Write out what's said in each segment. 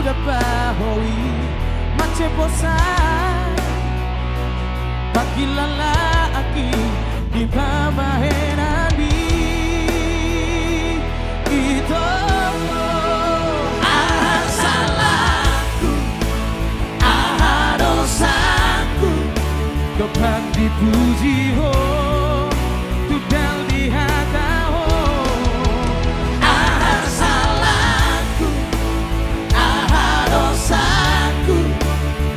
dapat hoi macam bosan bagi lalaki di bawah nabi itu salahku dosaku dapat dipuji tudang di hatamu salahku dosaku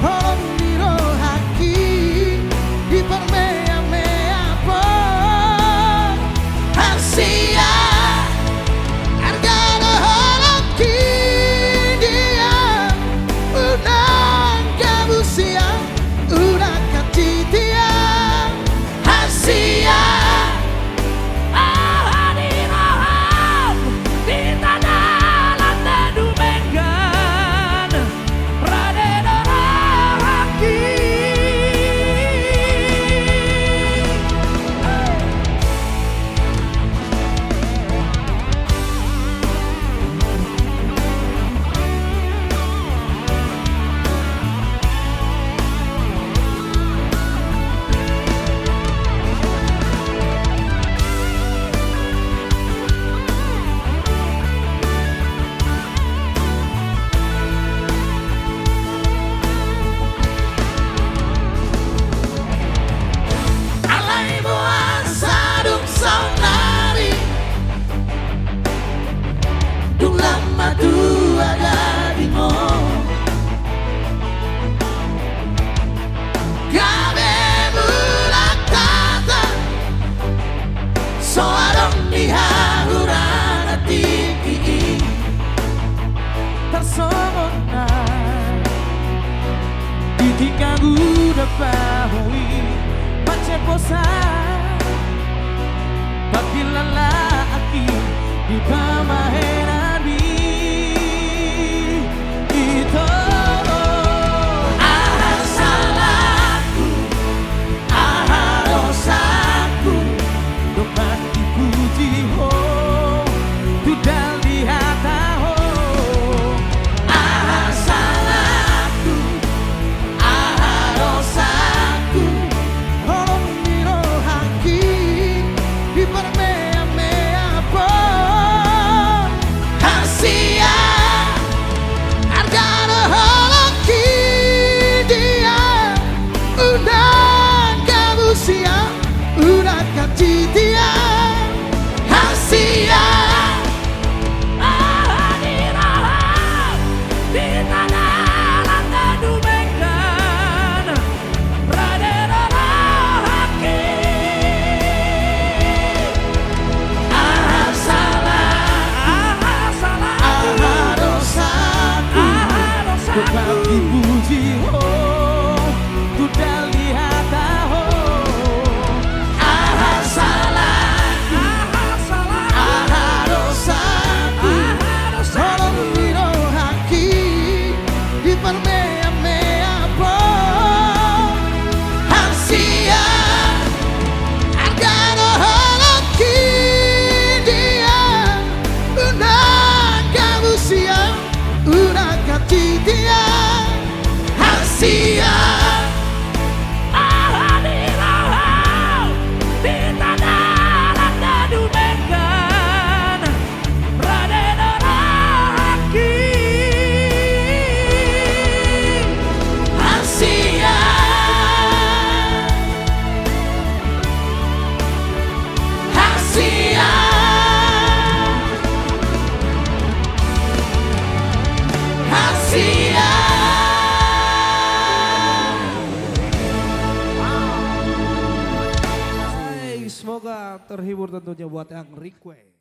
honiro haki di permea-mea pun hasia harga haki dia unang kabusia udah katitia hasia Ketika udah pahoi macam bosan bagi lalaki di bawah nabi itu salahku dosaku dapat dipuji tudang di hatamu salahku dosaku honiro haki di permea-mea pun hasia harga haki dia udah kabusia udah katitia hasia dapat dipuji tudang di hatamu salahku dosaku honiro haki di permea-mea pun hasia harga haki dia unang kabusia udah katitia hasia Semoga terhibur tentunya buat yang request.